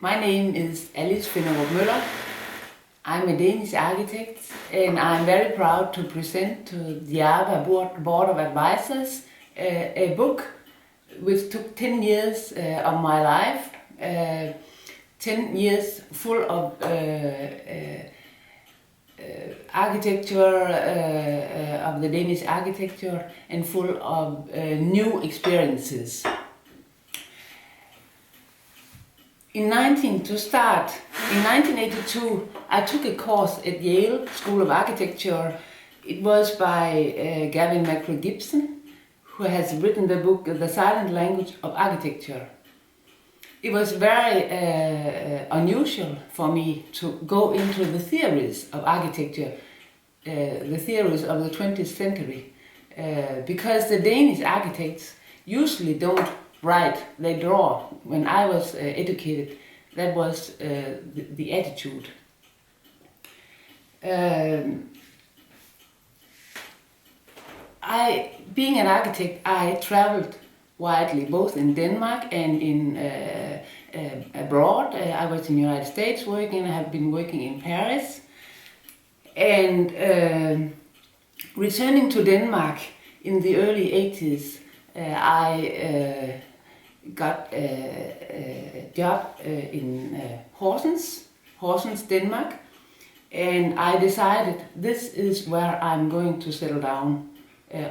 My name is Alice Finnerup Møller. I'm a Danish architect and I'm very proud to present to the ARBA Board of Advisors a book which took 10 years of my life, 10 years full of architecture, of the Danish architecture, and full of new experiences. In 1982, I took a course at Yale School of Architecture. It was by Gavin McCrae-Gibson, who has written the book The Silent Language of Architecture. It was very unusual for me to go into the theories of architecture, the theories of the 20th century, because the Danish architects usually don't write, they draw. When I was educated, that was the attitude. Being an architect, I traveled widely, both in Denmark and in abroad. I was in the United States working, I have been working in Paris. And returning to Denmark in the early 80s, I got a job in Horsens, Denmark, and I decided this is where I'm going to settle down,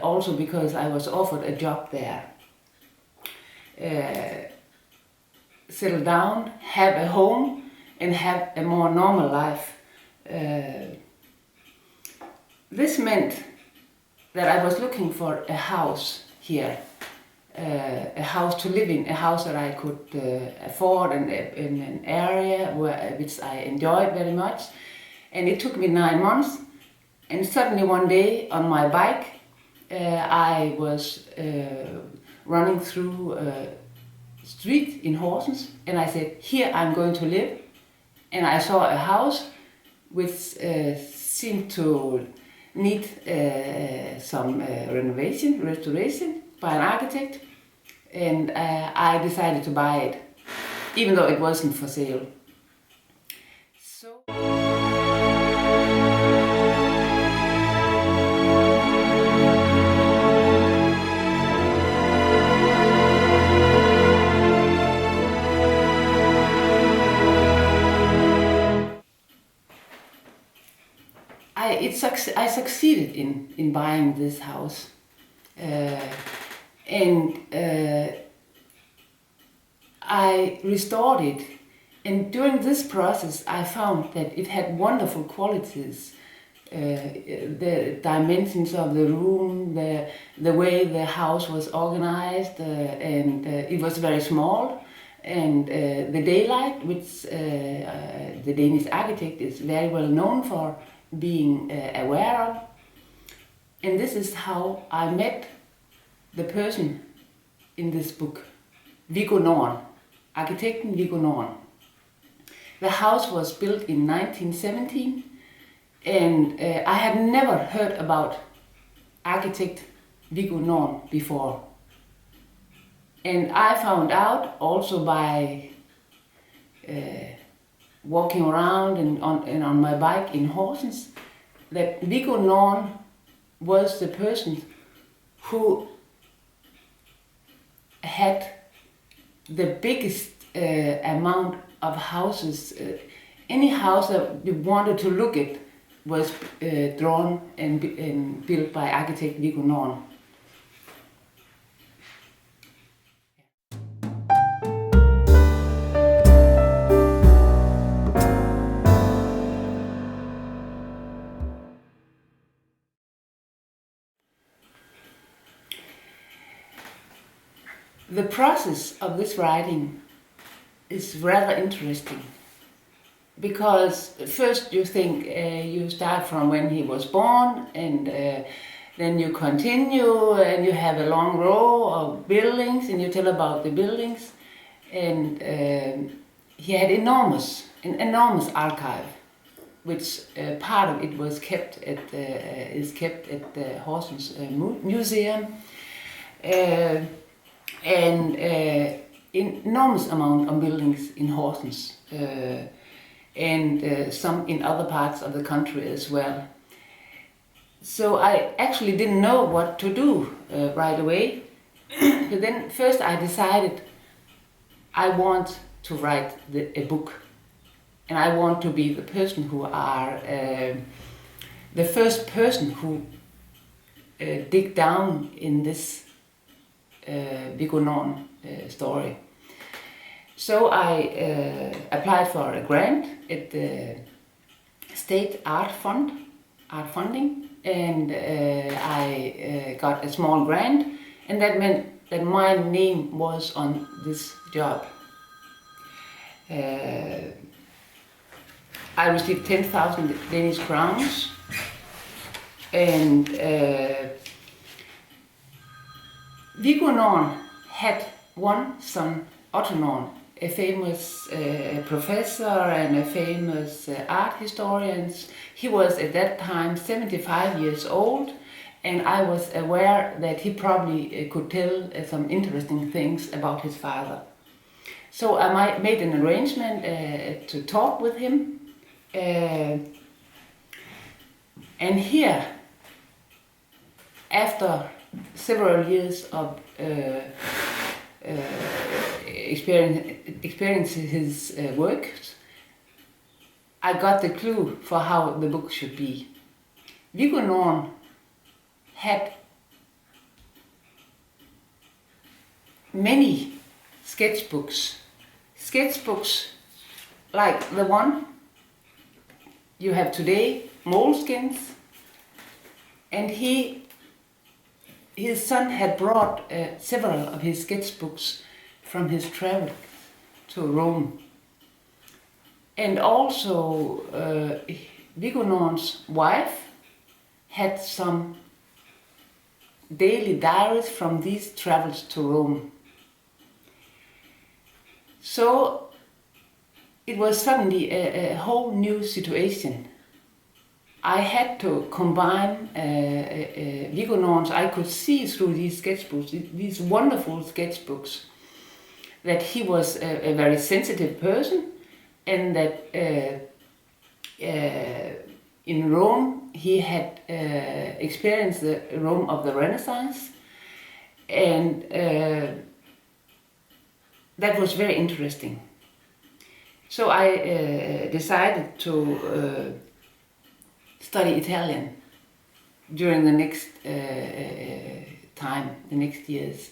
also because I was offered a job there. Settle down, have a home, and have a more normal life. This meant that I was looking for a house here. A house to live in, a house that I could afford in an area which I enjoyed very much. And it took me 9 months, and suddenly one day on my bike I was running through a street in Horsens, and I said, here I'm going to live. And I saw a house which seemed to need some restoration by an architect, and I decided to buy it, even though it wasn't for sale. So I succeeded in buying this house. I restored it, and during this process I found that it had wonderful qualities. The dimensions of the room, the way the house was organized, and it was very small, and the daylight, which the Danish architect is very well known for being aware of. And this is how I met the person in this book, Viggo Norn, Arkitekten Viggo Norn. The house was built in 1917, and I had never heard about architect Viggo Norn before. And I found out also by walking around and on my bike in Horsens that Viggo Norn was the person who had the biggest amount of houses. Any house that you wanted to look at was drawn and built by architect Viggo Norn. The process of this writing is rather interesting, because first you think you start from when he was born, and then you continue and you have a long row of buildings and you tell about the buildings, and he had an enormous archive, which part of it was kept at is kept at the Horsens Museum. And enormous amount of buildings in Horsens and some in other parts of the country as well. So I actually didn't know what to do right away. But then first I decided I want to write a book, and I want to be the person who are the first person who dig down in this Viggo Norn story. So I applied for a grant at the State Art Funding, and I got a small grant, and that meant that my name was on this job. I received 10,000 Danish crowns, and Viggo Norn had one son, Otto Norn, a famous professor and a famous art historian. He was at that time 75 years old, and I was aware that he probably could tell some interesting things about his father. So I made an arrangement to talk with him, and here, after several years of experiencing his work, I got the clue for how the book should be. Viggo Norn had many sketchbooks like the one you have today, moleskins, and his son had brought several of his sketchbooks from his travel to Rome. And also Viggo Norn's wife had some daily diaries from these travels to Rome. So it was suddenly a whole new situation. I had to combine Viggo Norn's, I could see through these sketchbooks, these wonderful sketchbooks, that he was a very sensitive person, and that in Rome he had experienced the Rome of the Renaissance, and that was very interesting. So I decided to study Italian during the next time, the next years.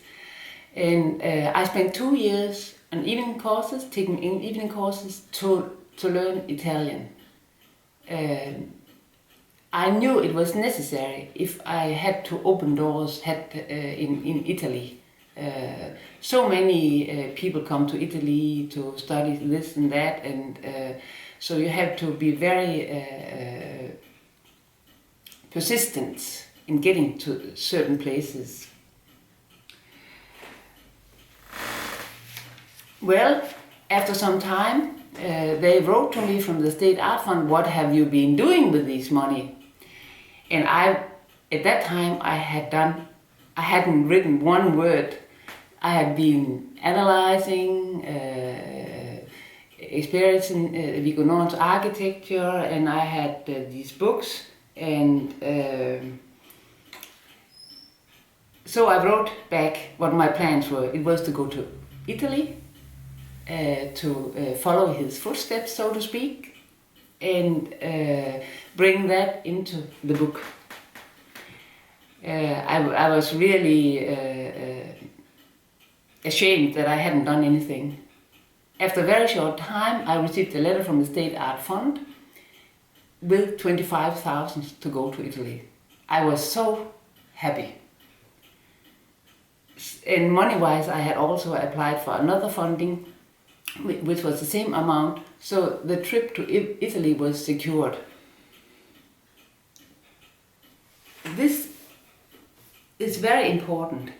And I spent 2 years on evening courses, taking evening courses to learn Italian. I knew it was necessary if I had to open doors in Italy. So many people come to Italy to study this and that, and so you have to be very persistent in getting to certain places. Well, after some time, they wrote to me from the State Art Fund, "What have you been doing with this money?" And at that time, I hadn't written one word. I had been analyzing, experiencing Viggo Norn's architecture, and I had these books, and so I wrote back what my plans were. It was to go to Italy, to follow his footsteps, so to speak, and bring that into the book. I was really ashamed that I hadn't done anything. After a very short time, I received a letter from the State Art Fund with 25,000 to go to Italy. I was so happy. And money-wise, I had also applied for another funding, which was the same amount, so the trip to Italy was secured. This is very important.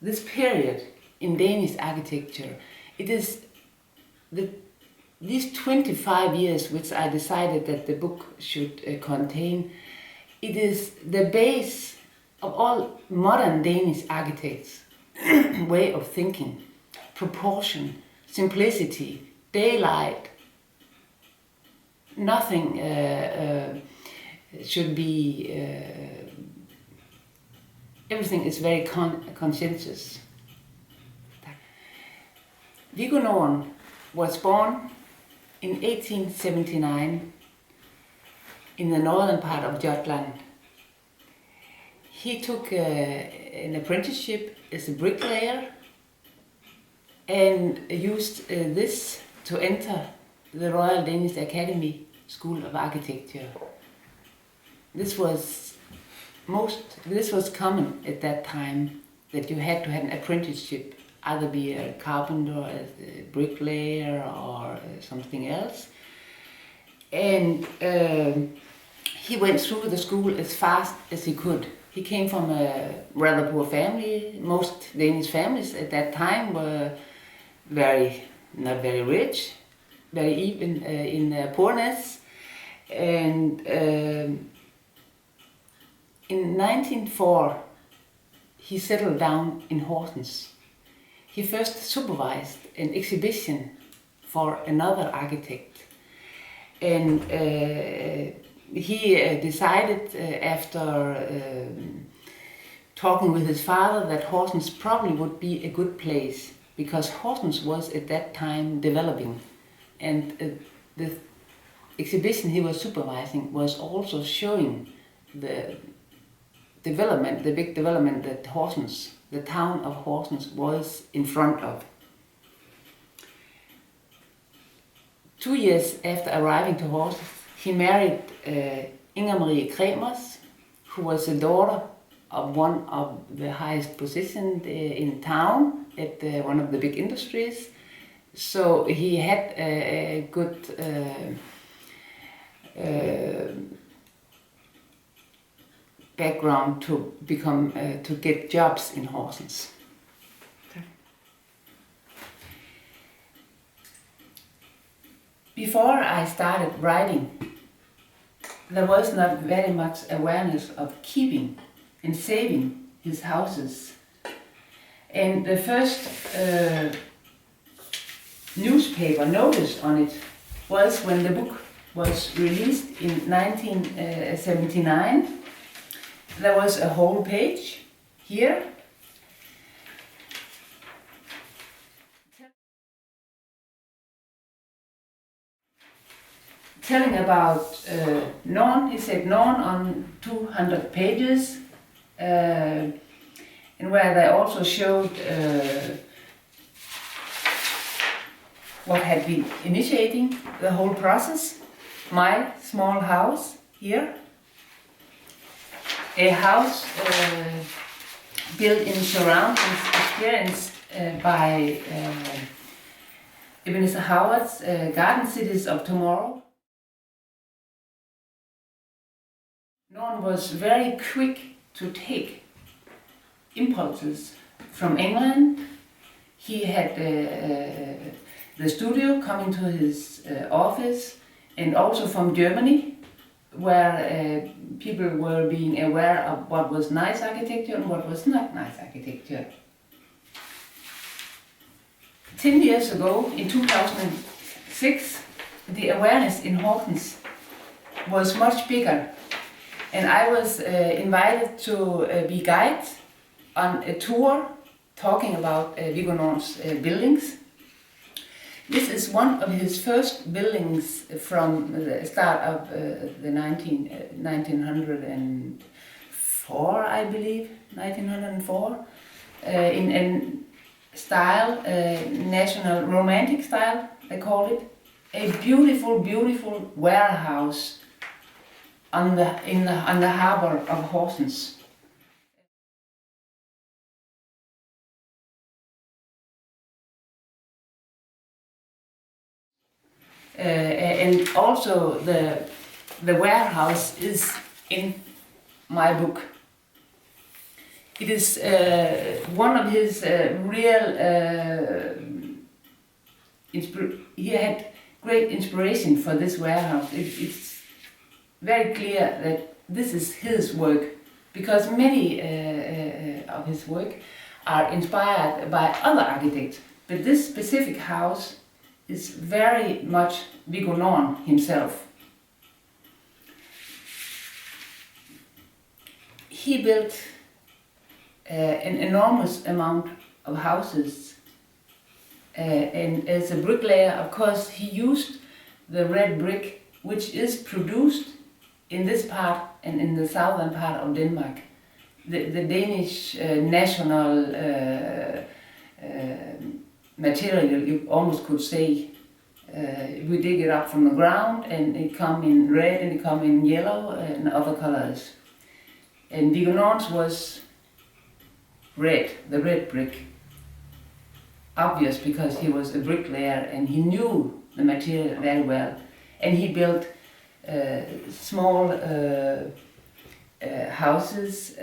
This period in Danish architecture, it is these 25 years which I decided that the book should contain, it is the base of all modern Danish architects' way of thinking. proportion, simplicity, daylight. Nothing should be, everything is very conscientious. Viggo Norn was born in 1879 in the northern part of Jutland. He took an apprenticeship as a bricklayer and used this to enter the Royal Danish Academy School of Architecture. This was common at that time, that you had to have an apprenticeship, either be a carpenter, a bricklayer, or something else. And he went through the school as fast as he could. He came from a rather poor family. Most Danish families at that time were not very rich, very even in poorness. And in 1904, he settled down in Horsens. He first supervised an exhibition for another architect. And he decided after talking with his father that Horsens probably would be a good place, because Horsens was at that time developing, and the exhibition he was supervising was also showing the development, the big development that Horsens, the town of Horsens, was in front of. 2 years after arriving to Horsens, he married Inger Marie Kremers, who was the daughter of one of the highest positions in town at one of the big industries. So he had a good background to become to get jobs in Horsens. Before I started writing, there was not very much awareness of keeping and saving his houses. And the first newspaper notice on it was when the book was released in 1979. There was a whole page here telling about Norn. He said Norn on 200 pages, and where they also showed what had been initiating the whole process. My small house here, a house built in surroundings experienced by Ebenezer Howard's Garden Cities of Tomorrow. Norn was very quick to take impulses from England. He had the studio coming to his office, and also from Germany, where people were being aware of what was nice architecture and what was not nice architecture. 10 years ago, in 2006, the awareness in Horsens was much bigger, and I was invited to be guide on a tour talking about Viggo Norn's buildings. This is one of his first buildings from the start of the 1904, I believe, 1904, in a style, national romantic style, they call it. A beautiful, beautiful warehouse on the harbor of Horsens. And also the warehouse is in my book. It is one of his real. He had great inspiration for this warehouse. It's very clear that this is his work, because many of his work are inspired by other architects. But this specific house is very much Viggo Norn himself. He built an enormous amount of houses, and as a bricklayer, of course, he used the red brick which is produced in this part and in the southern part of Denmark. The Danish national material, you almost could say. We dig it up from the ground and it come in red and it come in yellow and other colors. And Viggo Norn's was red, the red brick. Obvious because he was a bricklayer and he knew the material very well. And he built small houses.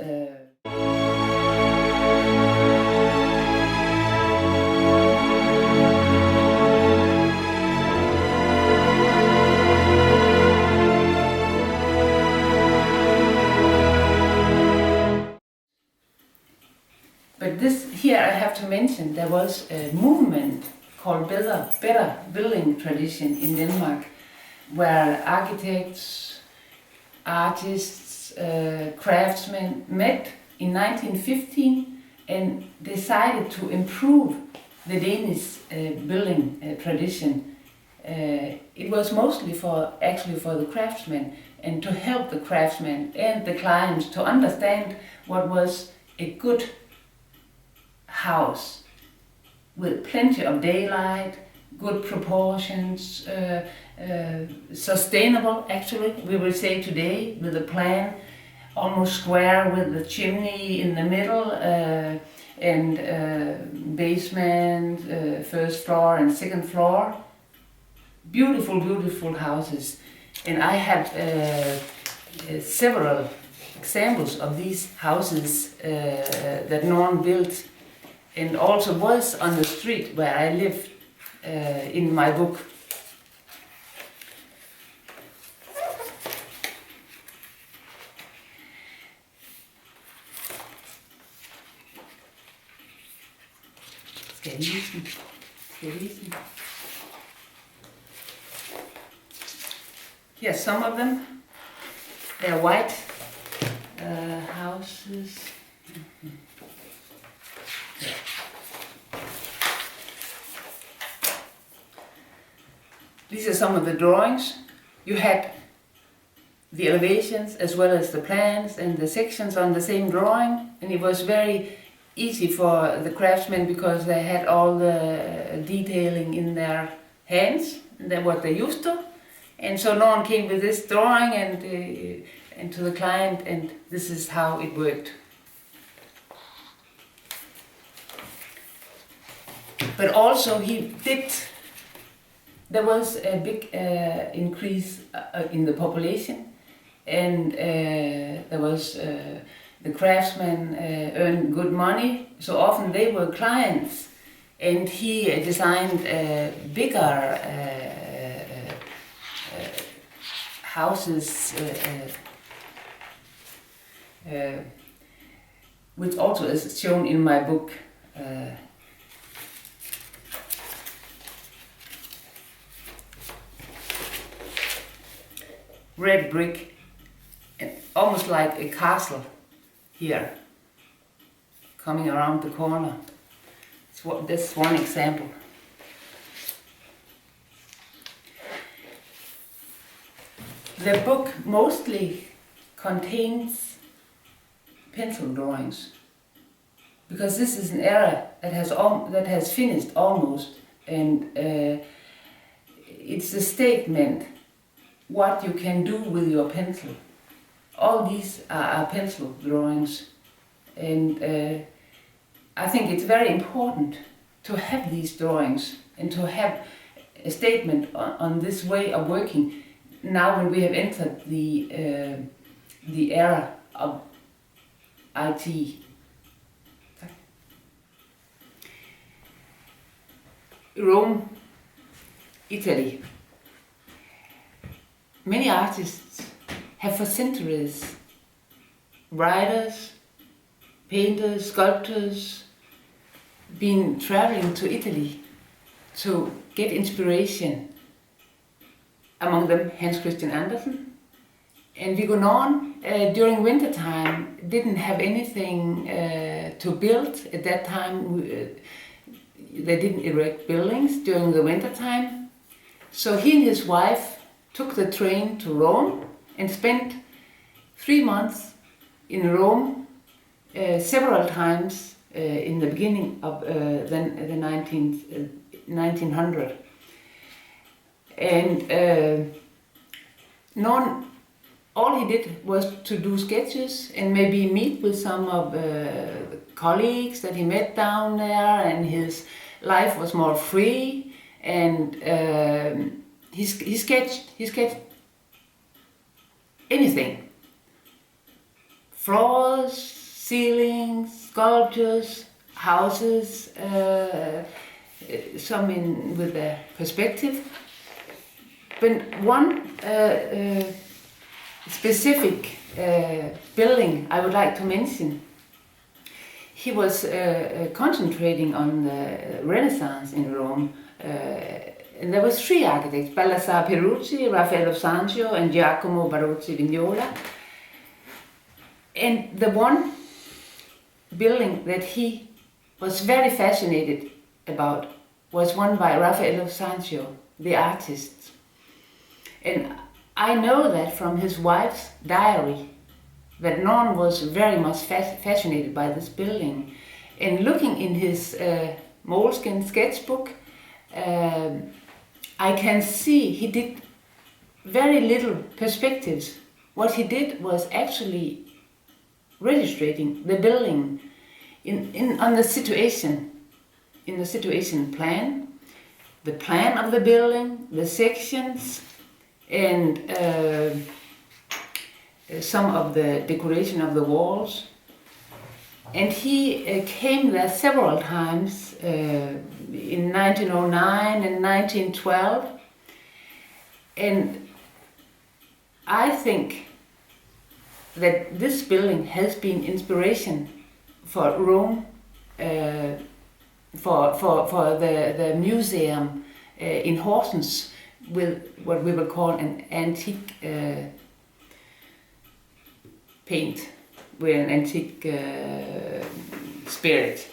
But this here I have to mention, there was a movement called better building tradition in Denmark, where architects, artists, craftsmen met in 1915 and decided to improve the Danish building tradition. It was mostly for the craftsmen, and to help the craftsmen and the clients to understand what was a good house with plenty of daylight, good proportions, sustainable actually, we will say today, with a plan, almost square with the chimney in the middle, and basement, first floor and second floor. Beautiful, beautiful houses. And I have several examples of these houses that Norn built, and also was on the street where I live in my book. Skal jeg vise den? Here's some of them. They're white houses. These are some of the drawings. You had the elevations as well as the plans and the sections on the same drawing, and it was very easy for the craftsmen because they had all the detailing in their hands, and that's what they used to. And so Norn came with this drawing and to the client, and this is how it worked. But also there was a big increase in the population, and there was the craftsmen earned good money, so often they were clients, and he designed bigger houses, which also is shown in my book. Red brick, and almost like a castle here, coming around the corner. That's one example. The book mostly contains pencil drawings, because this is an era that has finished almost, and it's a statement what you can do with your pencil. All these are pencil drawings, and I think it's very important to have these drawings and to have a statement on this way of working now when we have entered the era of IT. Rome, Italy. Many artists have for centuries, writers, painters, sculptors, been traveling to Italy to get inspiration, among them Hans Christian Andersen. And Viggo Norn, during winter time, didn't have anything to build. At that time, they didn't erect buildings during the winter time. So he and his wife took the train to Rome and spent 3 months in Rome several times in the beginning of the 1900. And Norn, all he did was to do sketches and maybe meet with some of the colleagues that he met down there, and his life was more free, and he sketched anything. Floors, ceilings, sculptures, houses, some with a perspective. But one specific building I would like to mention, he was concentrating on the Renaissance in Rome. And there was 3 architects, Baldassare Peruzzi, Raffaello Sanzio, and Giacomo Barozzi Vignola. And the one building that he was very fascinated about was one by Raffaello Sanzio, the artist. And I know that from his wife's diary, that Norn was very much fascinated by this building. And looking in his moleskin sketchbook, I can see he did very little perspectives. What he did was actually registering the building on the situation, in the situation plan, the plan of the building, the sections, and some of the decoration of the walls. And he came there several times in 1909 and 1912. And I think that this building has been inspiration for Rome, for the museum in Horsens, with what we will call an antique paint, with an antique spirit.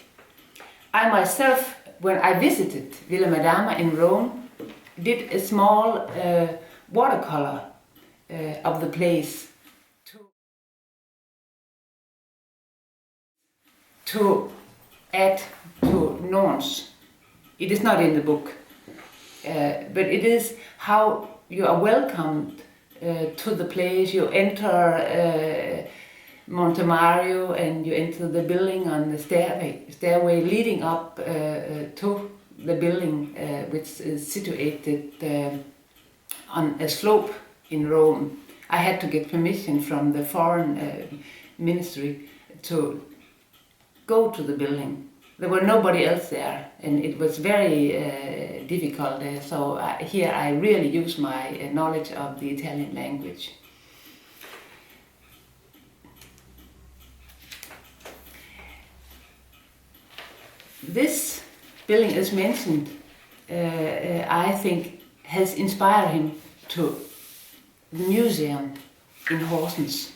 I myself, when I visited Villa Madama in Rome, did a small watercolor of the place to add to Norn's. It is not in the book, but it is how you are welcomed to the place. You enter Monte Mario and you enter the building on the stairway leading up to the building, which is situated on a slope in Rome. I had to get permission from the foreign ministry to go to the building. There were nobody else there, and it was very difficult. So here I really use my knowledge of the Italian language. This building, as mentioned, I think has inspired him to the museum in Horsens.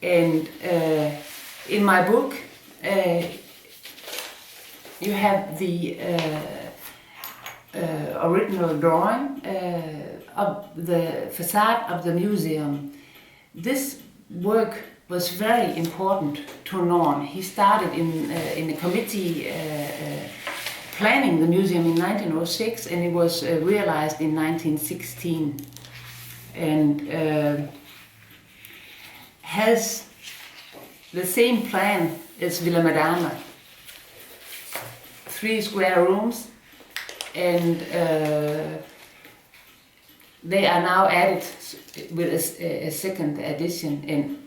And in my book, you have the original drawing of the facade of the museum. This work was very important to Norn. He started in a committee planning the museum in 1906, and it was realized in 1916, and has the same plan as Villa Madama. 3 square rooms, and they are now added with a second addition. And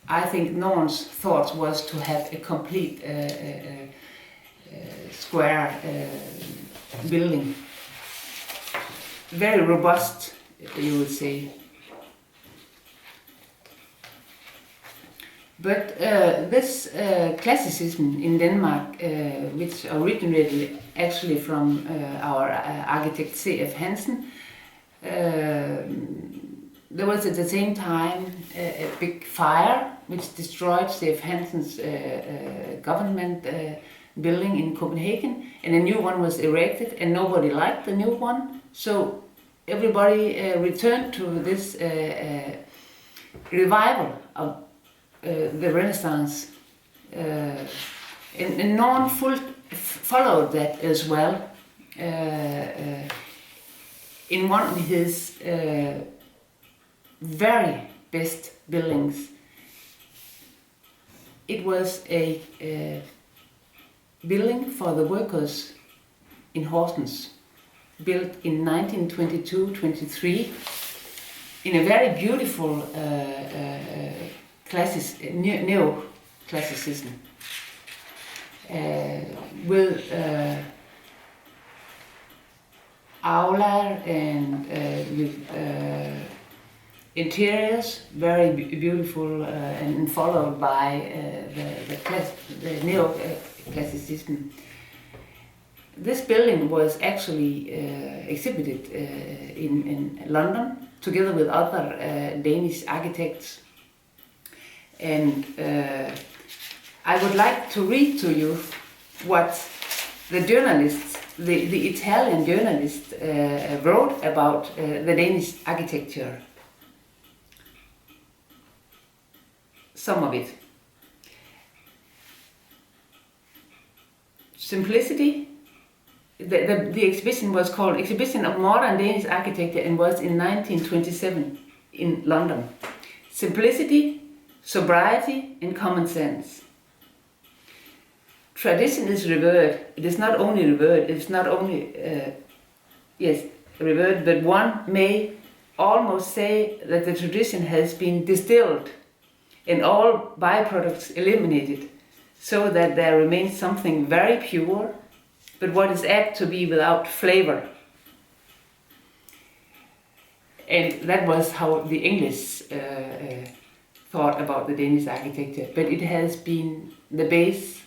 I think Norn's thought was to have a complete square building. Very robust, you would say. But this classicism in Denmark, which originated actually from our architect C.F. Hansen, there was at the same time a big fire which destroyed C.F. Hansen's government building in Copenhagen, and a new one was erected, and nobody liked the new one, so everybody returned to this revival of the Renaissance, and Norn followed that as well in one of his very best buildings. It was a building for the workers in Horsens, built in 1922-23 in a very beautiful neo-classicism with aula and with interiors very beautiful and followed by the neo-classicism. This building was actually exhibited in London together with other Danish architects. And I would like to read to you what the journalists, the Italian journalist, wrote about the Danish architecture. Some of it. Simplicity. The exhibition was called Exhibition of Modern Danish Architecture and was in 1927 in London. Simplicity, sobriety and common sense. Tradition is revered. It is not only revered, it is not only, revered, but one may almost say that the tradition has been distilled and all byproducts eliminated, so that there remains something very pure, but what is apt to be without flavor. And that was how the English thought about the Danish architecture, but it has been the base,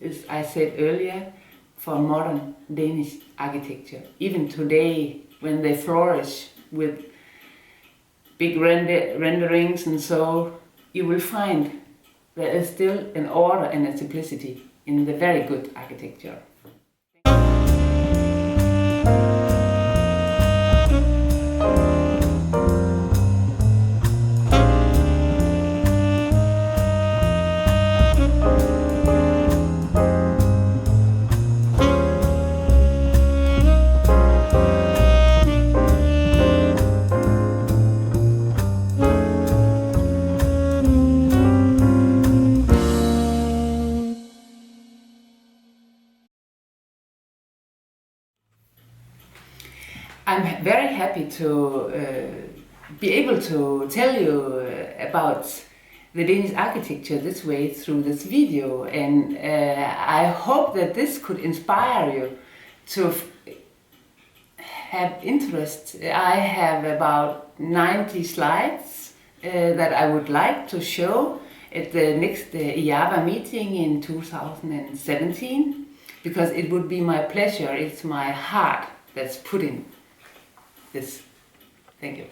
as I said earlier, for modern Danish architecture. Even today, when they flourish with big renderings and so, you will find there is still an order and a simplicity in the very good architecture. I'm very happy to be able to tell you about the Danish architecture this way through this video, and I hope that this could inspire you to have interest. I have about 90 slides that I would like to show at the next IAVA meeting in 2017, because it would be my pleasure, it's my heart that's put in this. Thank you.